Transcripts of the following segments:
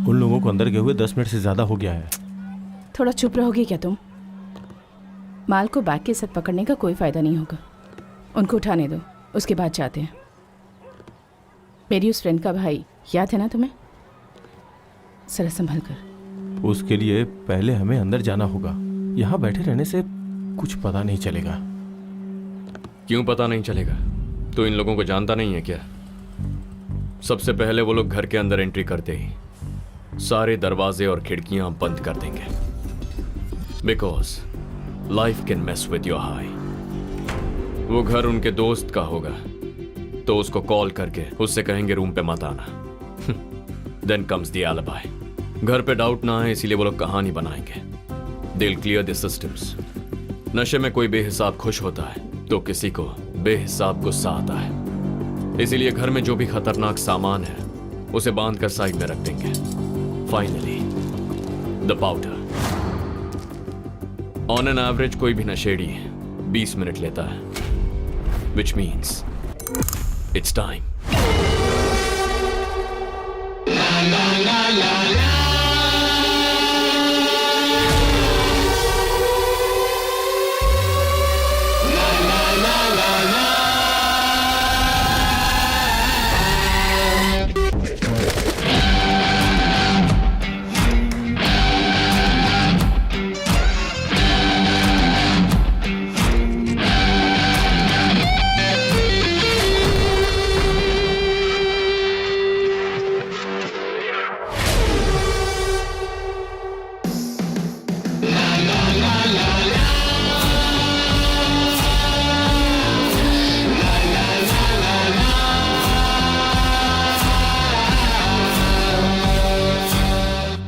उन लोगों को अंदर गए हुए 10 मिनट से ज़्यादा हो गया है। थोड़ा चुप रहोगे क्या तुम? माल को बैग के साथ पकड़ने का कोई फ़ायदा नहीं होगा। उनको उठाने दो, उसके बाद जाते हैं। मेरी उस फ्रेंड का भाई याद है ना तुम्हें? जरा संभल कर। उसके लिए पहले हमें अंदर जाना होगा। यहाँ बैठे रहने से कुछ पता नहीं चलेगा। क्यों पता नहीं चलेगा? तो इन लोगों को जानता नहीं है क्या? सबसे पहले वो लोग घर के अंदर एंट्री करते ही सारे दरवाजे और खिड़कियां बंद कर देंगे, because life can mess with your high. वो घर उनके दोस्त का होगा तो उसको कॉल करके उससे कहेंगे रूम पे मत आना। Then comes the alibi. घर पे डाउट ना आए इसीलिए वो लोग कहानी बनाएंगे। They will clear the systems. नशे में कोई बेहिसाब खुश होता है तो किसी को बेहिसाब गुस्सा आता है, इसीलिए घर में जो भी खतरनाक सामान है उसे बांध कर साइड में रख देंगे। Finally the powder. On an average कोई भी नशेड़ी 20 मिनट लेता है, which means it's time.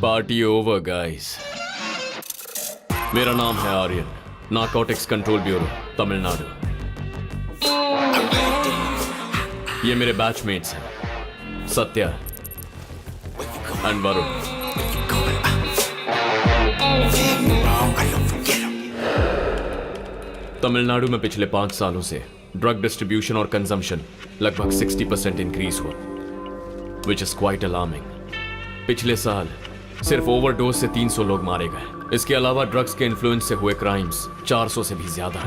Party over guys. मेरा नाम है Aryan, narcotics control bureau Tamil Nadu. ये मेरे बैचमेट्स हैं, सत्या एंड वरुण। तमिलनाडु में पिछले 5 सालों से ड्रग डिस्ट्रीब्यूशन और कंजम्पशन लगभग 60% इंक्रीज हुआ, विच इज क्वाइट अलार्मिंग। पिछले साल सिर्फ ओवरडोज से 300 लोग मारे गए। इसके अलावा ड्रग्स के इन्फ्लुएंस से हुए क्राइम्स 400 से भी ज्यादा।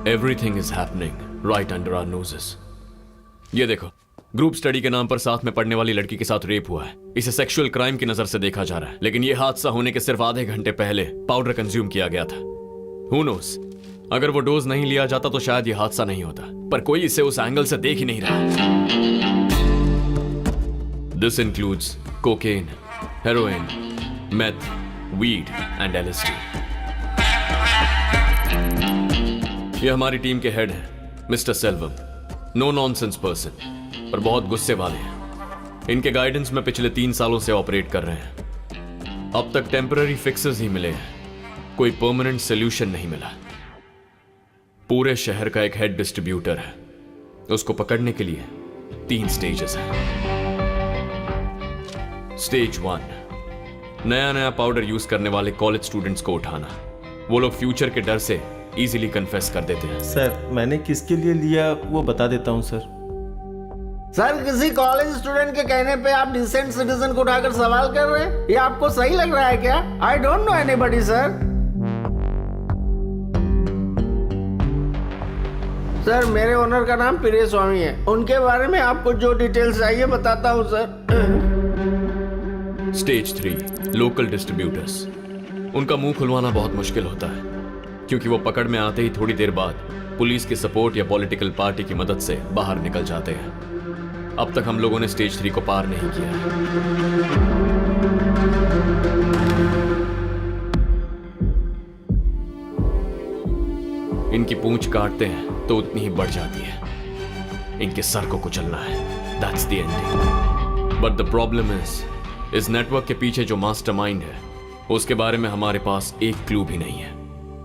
Everything is happening right under our noses. ये देखो, ग्रुप स्टडी के नाम पर साथ में पढ़ने वाली लड़की के साथ रेप हुआ है। इसे सेक्सुअल क्राइम की नजर से देखा जा रहा है, लेकिन यह हादसा होने के सिर्फ आधे घंटे पहले पाउडर कंज्यूम किया गया था। हु नोस, अगर वो डोज नहीं लिया जाता तो शायद यह हादसा नहीं होता, पर कोई इसे उस एंगल से देख ही नहीं रहा। This includes cocaine, heroin, meth, weed and LSD। ये हमारी टीम के हेड हैं, mister Selvam. No nonsense person, पर बहुत गुस्से वाले हैं। इनके गाइडेंस में पिछले 3 सालों से ऑपरेट कर रहे हैं। अब तक टेम्पररी फिक्सेस ही मिले हैं, कोई परमानेंट सोल्यूशन नहीं मिला। पूरे शहर का एक हेड डिस्ट्रीब्यूटर है, उसको पकड़ने के लिए 3 स्टेजेस हैं। स्टेज 1, नया पाउडर यूज करने वाले कॉलेज स्टूडेंट्स को उठाना। वो लोग फ्यूचर के डर से इजीली कन्फेस कर देते हैं। सर, मैंने किसके लिए लिया वो बता देता हूँ सर। सर, किसी कॉलेज स्टूडेंट के कहने पे आप डिसेंट सिटीजन को उठाकर सवाल कर रहे हैं? ये आपको सही लग रहा है क्या? I don't know anybody sir. Sir, मेरे ओनर का नाम प्रिय स्वामी है। उनके बारे में आपको जो डिटेल्स चाहिए बताता हूँ सर। Stage 3, local distributors. उनका मुंह खुलवाना बहुत मुश्किल होता है, क्योंकि वो पकड़ में आते ही थोड़ी देर बाद पुलिस की सपोर्ट या पॉलिटिकल पार्टी की मदद से बाहर निकल जाते हैं। अब तक हम लोगों ने स्टेज 3 को पार नहीं किया। इनकी पूंछ काटते हैं तो उतनी ही बढ़ जाती है। इनके सर को कुचलना है। That's the ending. But the problem इस नेटवर्क के पीछे जो मास्टरमाइंड है उसके बारे में हमारे पास एक क्लू भी नहीं है।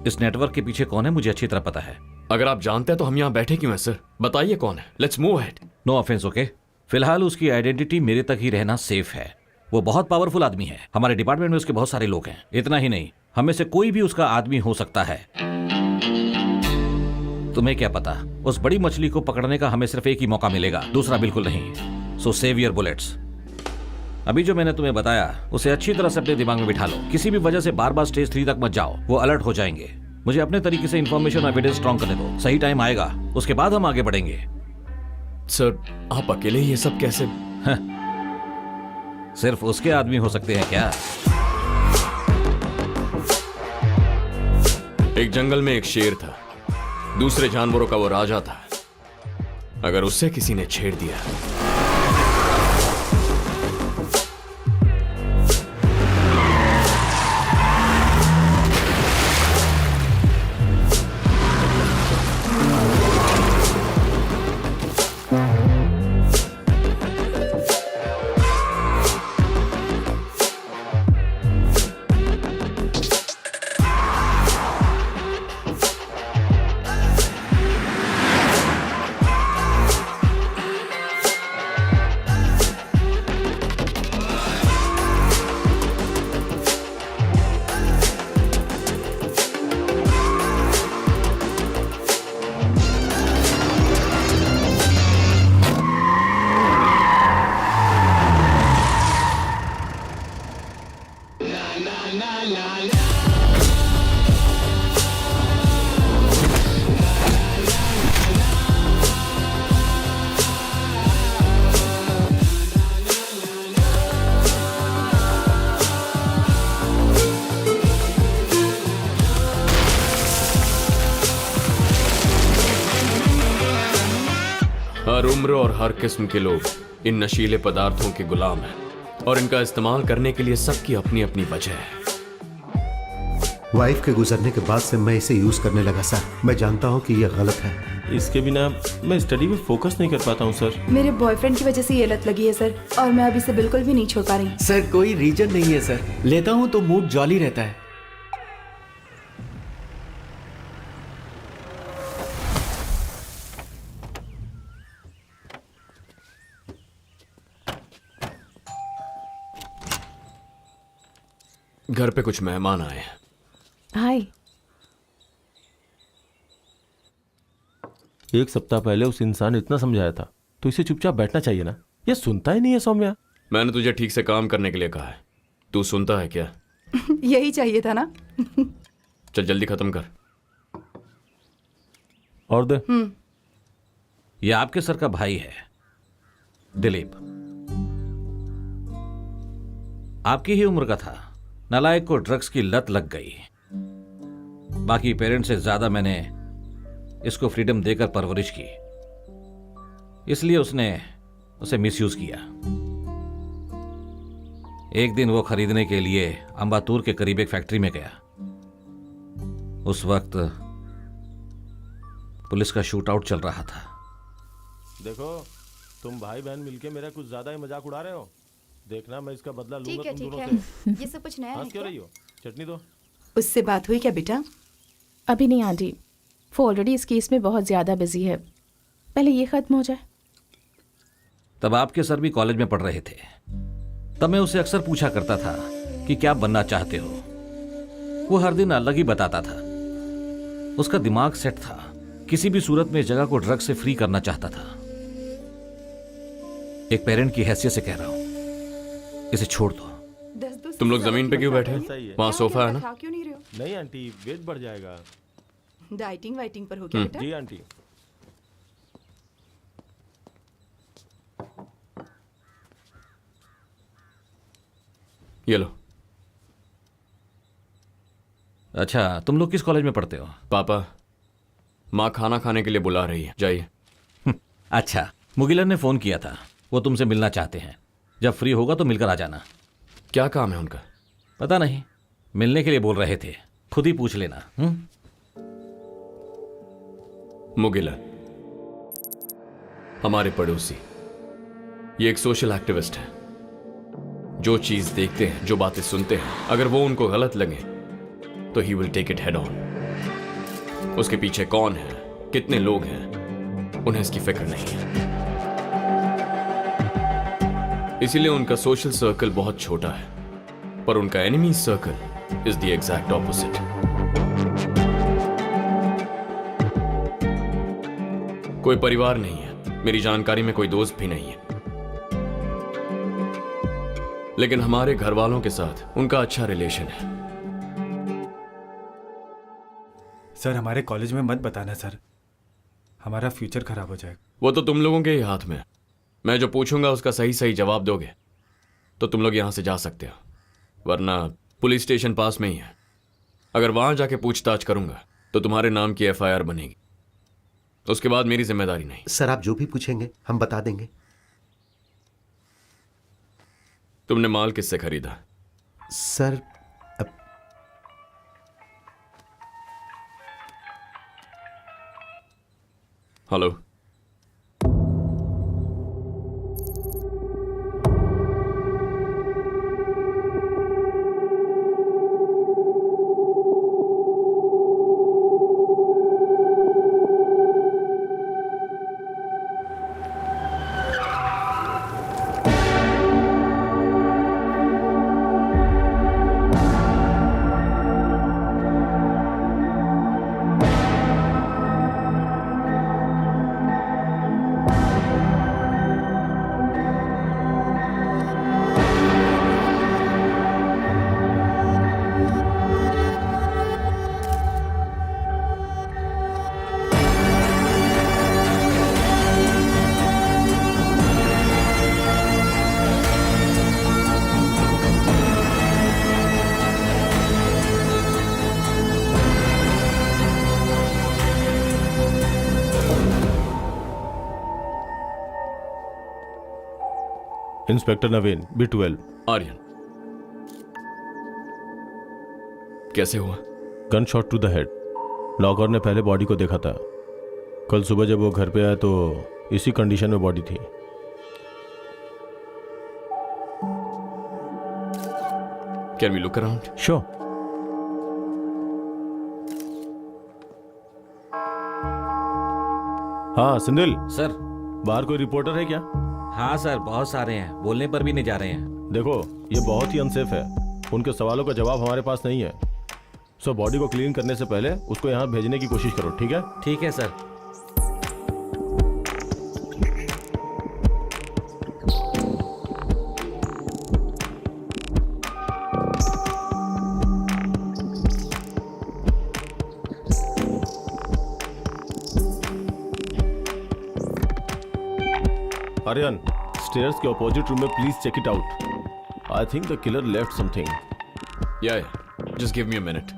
इस नेटवर्क के पीछे कौन है मुझे अच्छी तरह पता है। अगर आप जानते हैं तो हम यहाँ बैठे क्यों हैं सर? बताइए कौन है। Let's move ahead. No offence, okay? फिलहाल उसकी आइडेंटिटी मेरे तक ही रहना सेफ है। वो बहुत पावरफुल आदमी है। हमारे डिपार्टमेंट में उसके बहुत सारे लोग हैं। इतना ही नहीं, हमें से कोई भी उसका आदमी हो सकता है। तुम्हें क्या पता, उस बड़ी मछली को पकड़ने का हमें सिर्फ एक ही मौका मिलेगा, दूसरा बिल्कुल नहीं। सो सेव योर बुलेट्स। अभी जो मैंने तुम्हें बताया उसे अच्छी तरह से अपने दिमाग में बिठा लो। किसी भी वजह से बार बार स्टेज 3 तक मत जाओ, वो अलर्ट हो जाएंगे। मुझे अपने तरीके से इंफॉर्मेशन और एविडेंस स्ट्रॉन्ग करने दो। सही टाइम आएगा, उसके बाद हम आगे बढ़ेंगे। सर, आप अकेले ये सब कैसे? सिर्फ उसके आदमी हो सकते हैं क्या? एक जंगल में एक शेर था, दूसरे जानवरों का वो राजा था। अगर उससे किसी ने छेड़ दिया हर उम्र और हर किस्म के लोग इन नशीले पदार्थों के गुलाम हैं और इनका इस्तेमाल करने के लिए सबकी अपनी अपनी वजह है। वाइफ के गुजरने के बाद से मैं इसे यूज करने लगा सर। मैं जानता हूँ कि यह गलत है। इसके बिना मैं स्टडी में फोकस नहीं कर पाता हूँ सर। मेरे बॉयफ्रेंड की वजह से ये लत लगी है सर, और मैं अब इसे बिल्कुल भी नहीं छोड़ पा रही। सर कोई रीजन नहीं है सर, लेता हूँ तो मूड जॉली रहता है। घर पे कुछ मेहमान आए हैं। हाय। एक सप्ताह पहले उस इंसान ने इतना समझाया था, तो इसे चुपचाप बैठना चाहिए ना। ये सुनता ही नहीं है सौम्या। मैंने तुझे ठीक से काम करने के लिए कहा है, तू सुनता है क्या? यही चाहिए था ना। चल जल्दी खत्म कर। और दे। यह आपके सर का भाई है, दिलीप। आपकी ही उम्र का था। नालायक को ड्रग्स की लत लग गई। बाकी पेरेंट्स से ज्यादा मैंने इसको फ्रीडम देकर परवरिश की, इसलिए उसने उसे मिसयूज किया। एक दिन वो खरीदने के लिए अंबातूर के करीब एक फैक्ट्री में गया। उस वक्त पुलिस का शूट आउट चल रहा था। देखो, तुम भाई बहन मिलके मेरा कुछ ज्यादा ही मजाक उड़ा रहे हो। देखना मैं इसका बदला लूंगा तुम दोनों से। ये सब कुछ नया है हंस क्यों क्या? रही हो? चटनी दो। उससे बात हुई क्या बेटा? अभी नहीं आंटी, वो ऑलरेडी इस केस में बहुत ज़्यादा बिजी है। पहले ये ख़त्म हो जाए। तब आपके सर भी कॉलेज में पढ़ रहे थे। तब मैं उसे अक्सर पूछा करता था कि क्या बनना चाहते हो। वो हर दिन अलग ही बताता था। उसका दिमाग सेट था, किसी भी सूरत में इस जगह को ड्रग से फ्री करना चाहता था। एक पेरेंट की हैसियत से कह रहा हूं, इसे छोड़ दो। तुम लोग जमीन पे क्यों बैठे हो? सही है। वहाँ सोफा है ना? खा क्यों नहीं रहे हो? नहीं आंटी, वेट बढ़ जाएगा। डाइटिंग वाइटिंग पर हो क्या बेटा? जी आंटी। ये लो। अच्छा, तुम लोग किस कॉलेज में पढ़ते हो? पापा, माँ खाना खाने के लिए बुला रही है, जाइए। अच्छा, मुगिलन ने फोन किया था, वो तुमसे मिलना चाहते हैं। जब फ्री होगा तो मिलकर आ जाना। क्या काम है उनका? पता नहीं, मिलने के लिए बोल रहे थे, खुद ही पूछ लेना। मुगिला, हमारे पड़ोसी, ये एक सोशल एक्टिविस्ट है। जो चीज देखते हैं, जो बातें सुनते हैं, अगर वो उनको गलत लगे तो he will take it head on. उसके पीछे कौन है, कितने लोग हैं, उन्हें इसकी फिक्र नहीं है। इसीलिए उनका सोशल सर्कल बहुत छोटा है, पर उनका enemy circle is the exact opposite. कोई परिवार नहीं है, मेरी जानकारी में कोई दोस्त भी नहीं है। लेकिन हमारे घर वालों के साथ उनका अच्छा रिलेशन है। सर हमारे कॉलेज में मत बताना सर, हमारा फ्यूचर खराब हो जाएगा। वो तो तुम लोगों के ही हाथ में है। मैं जो पूछूंगा उसका सही सही जवाब दोगे तो तुम लोग यहां से जा सकते हो, वरना पुलिस स्टेशन पास में ही है। अगर वहां जाके पूछताछ करूंगा तो तुम्हारे नाम की FIR बनेगी, उसके बाद मेरी जिम्मेदारी नहीं। सर आप जो भी पूछेंगे हम बता देंगे। तुमने माल किससे खरीदा? Sir hello, inspector Naveen, B12। Aryan, कैसे हुआ? Gun shot to the head. नौकर ने पहले बॉडी को देखा था। कल सुबह जब वो घर पे आया तो इसी कंडीशन में बॉडी थी। Can we look around? Sure. हाँ सिंधिल, सर। बाहर कोई रिपोर्टर है क्या? हाँ सर, बहुत सारे हैं, बोलने पर भी नहीं जा रहे हैं। देखो ये बहुत ही अनसेफ है, उनके सवालों का जवाब हमारे पास नहीं है। सो बॉडी को क्लीन करने से पहले उसको यहाँ भेजने की कोशिश करो, ठीक है? ठीक है सर। आर्यन, स्टेयर्स के अपोजिट रूम में please check it out. I think the killer left something. या just give me a minute.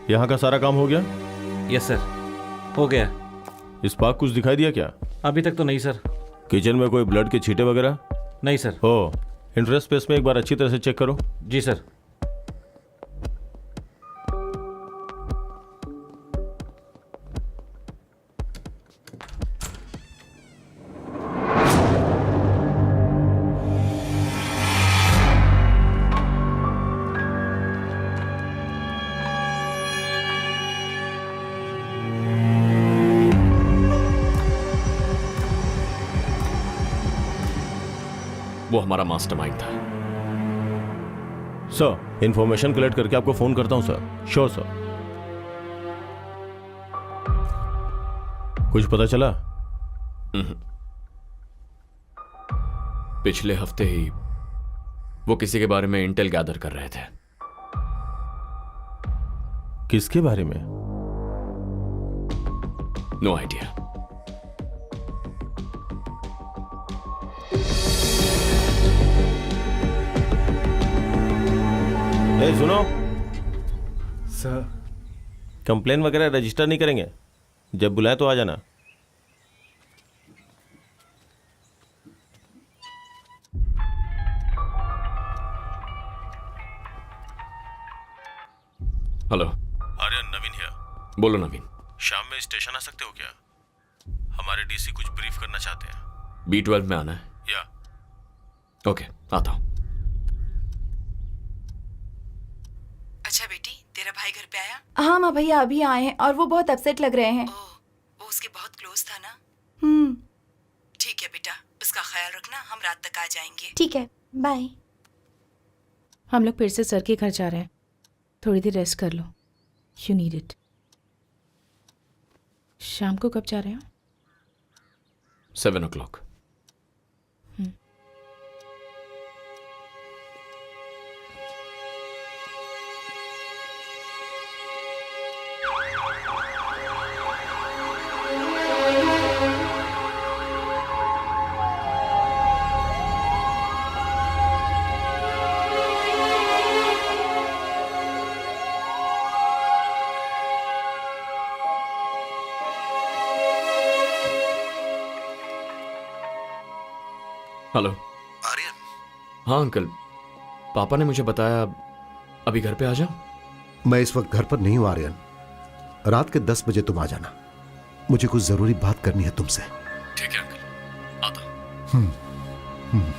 यहाँ का सारा काम हो गया? यस सर, हो गया। स्पार्क कुछ दिखाई दिया क्या? अभी तक तो नहीं सर। किचन में कोई ब्लड के छींटे वगैरह? नहीं सर। हो, इंटरेस्ट स्पेस में एक बार अच्छी तरह से चेक करो। जी सर। वो हमारा मास्टरमाइंड था। सर, इंफॉर्मेशन कलेक्ट करके आपको फोन करता हूं सर। Sure sir. कुछ पता चला? पिछले हफ्ते ही वो किसी के बारे में इंटेल गैदर कर रहे थे। किसके बारे में? No idea. सुनो सर, कंप्लेन वगैरह रजिस्टर नहीं करेंगे, जब बुलाए तो आ जाना। Hello Aryan, Naveen here. बोलो नवीन। शाम में स्टेशन आ सकते हो क्या? हमारे डीसी कुछ ब्रीफ करना चाहते हैं। B12 में आना है? या ओके, आता हूं। अच्छा बेटी, तेरा भाई घर पे आया? हाँ माँ भैया अभी आए हैं और वो बहुत अपसेट लग रहे हैं। वो उसके बहुत क्लोज था ना? हम्म। ठीक है बेटा, उसका ख्याल रखना, हम रात तक आ जाएंगे। ठीक है, बाय। हम लोग फिर से सर के घर जा रहे हैं, थोड़ी देर रेस्ट कर लो, यू नीड इट। शाम को कब जा रहे हो? 7 o'clock. हेलो आर्यन, हाँ अंकल, पापा ने मुझे बताया अभी घर पे आ जाओ। मैं इस वक्त घर पर नहीं हूं आर्यन। रात के 10 बजे तुम आ जाना, मुझे कुछ जरूरी बात करनी है तुमसे। ठीक है अंकल, आता हूं।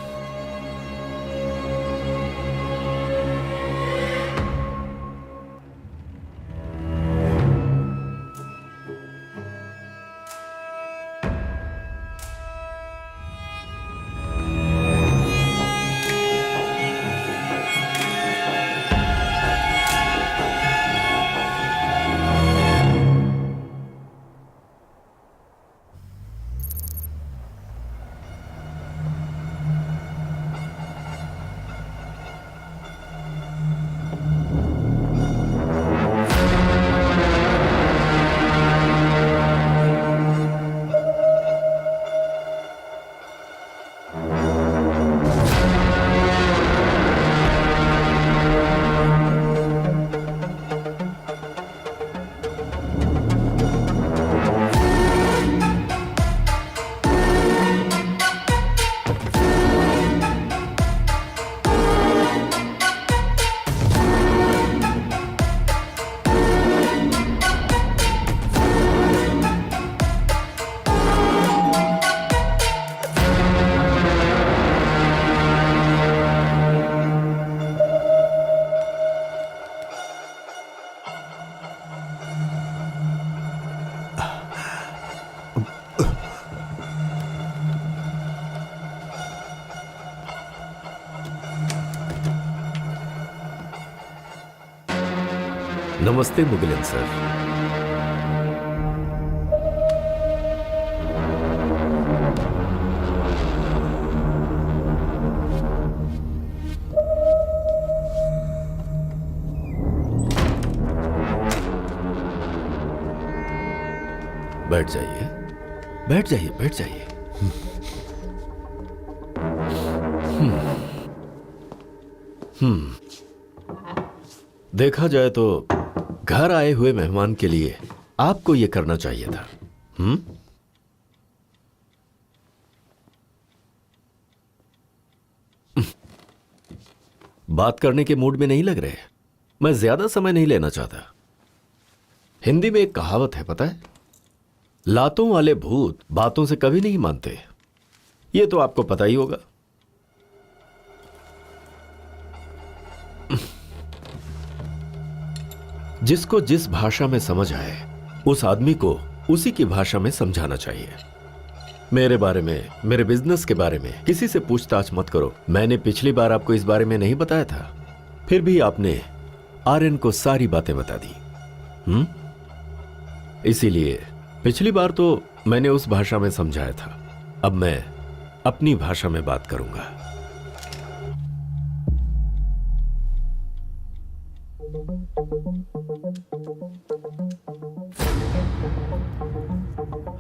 नमस्ते मुगलन सर। बैठ जाइए, बैठ जाइए, बैठ जाइए। देखा जाए तो घर आए हुए मेहमान के लिए आपको यह करना चाहिए था। बात करने के मूड में नहीं लग रहे। मैं ज्यादा समय नहीं लेना चाहता। हिंदी में एक कहावत है, पता है, लातों वाले भूत बातों से कभी नहीं मानते। यह तो आपको पता ही होगा। जिसको जिस भाषा में समझ आए उस आदमी को उसी की भाषा में समझाना चाहिए। मेरे बारे में, मेरे बिजनेस के बारे में किसी से पूछताछ मत करो। मैंने पिछली बार आपको इस बारे में नहीं बताया था, फिर भी आपने आर्यन को सारी बातें बता दी। इसीलिए पिछली बार तो मैंने उस भाषा में समझाया था, अब मैं अपनी भाषा में बात करूंगा।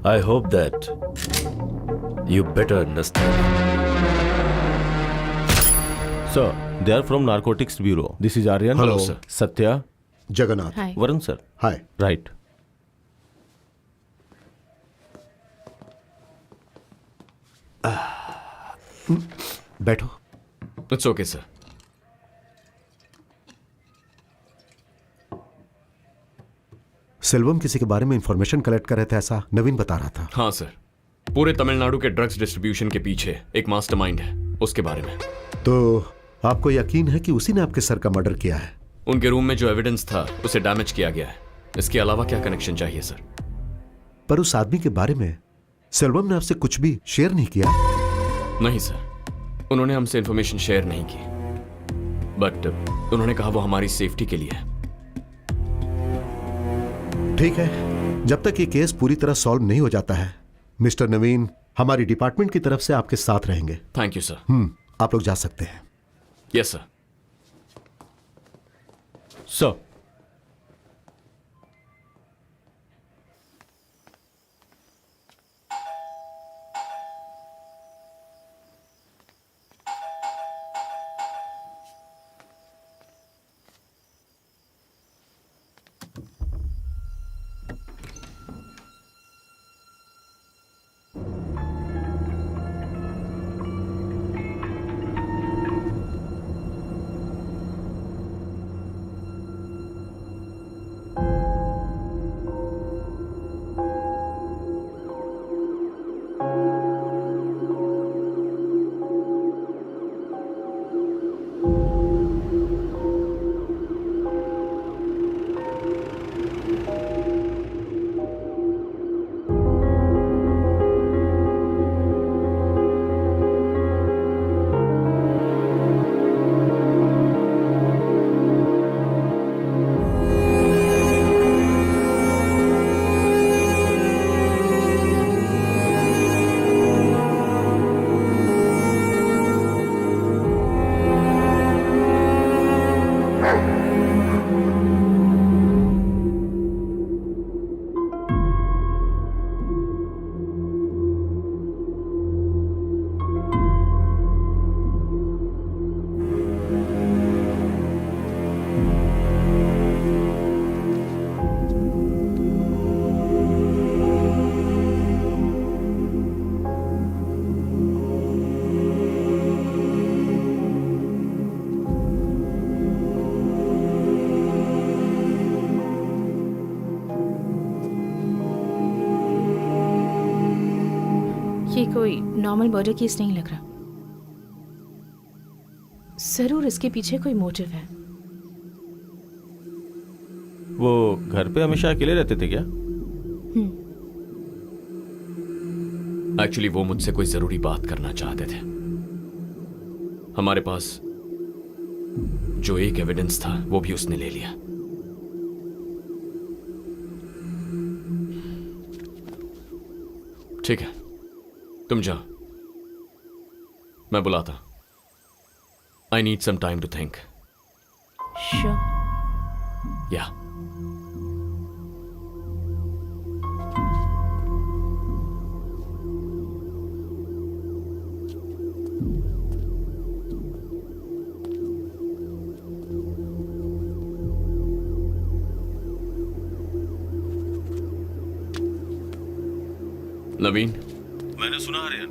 I hope that you better understand. Sir, they are from Narcotics Bureau. This is Aryan. Hello, sir. Satya. Jagannath. Hi. Varun, sir. Hi. Right. बैठो। It's okay sir. सेल्वम किसी के बारे में इंफॉर्मेशन कलेक्ट कर रहे थे, ऐसा नवीन बता रहा था। हाँ सर, पूरे तमिलनाडु के ड्रग्स डिस्ट्रीब्यूशन के पीछे एक मास्टरमाइंड है, उसके बारे में। तो आपको यकीन है कि उसी ने आपके सर का मर्डर किया है? उनके रूम में जो एविडेंस था उसे डैमेज किया गया है। इसके अलावा क्या कनेक्शन चाहिए सर? पर उस आदमी के बारे में सेल्वम ने आपसे कुछ भी शेयर नहीं किया? नहीं सर, उन्होंने हमसे इंफॉर्मेशन शेयर नहीं की, बट उन्होंने कहा वो हमारी सेफ्टी के लिए है। ठीक है, जब तक ये केस पूरी तरह सॉल्व नहीं हो जाता है, मिस्टर नवीन हमारी डिपार्टमेंट की तरफ से आपके साथ रहेंगे। Thank you sir. आप लोग जा सकते हैं। Yes sir. सर, ये कोई नॉर्मल मर्डर केस नहीं लग रहा। जरूर इसके पीछे कोई मोटिव है। वो घर पे हमेशा अकेले रहते थे क्या? एक्चुअली वो मुझसे कोई जरूरी बात करना चाहते थे। हमारे पास जो एक एविडेंस था वो भी उसने ले लिया। ठीक है, तुम जाओ, मैं बुलाता। I need some time to think. Sure. Yeah Naveen, मैंने सुना आर्यन।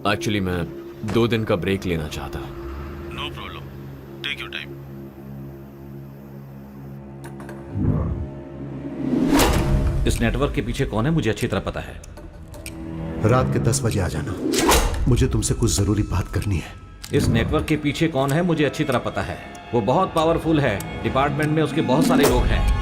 एक्चुअली मैं 2 दिन का ब्रेक लेना चाहता। No problem, take your time. इस नेटवर्क के पीछे कौन है मुझे अच्छी तरह पता है। रात के 10 बजे आ जाना, मुझे तुमसे कुछ जरूरी बात करनी है। इस नेटवर्क के पीछे कौन है मुझे अच्छी तरह पता है। वो बहुत पावरफुल है, डिपार्टमेंट में उसके बहुत सारे लोग हैं।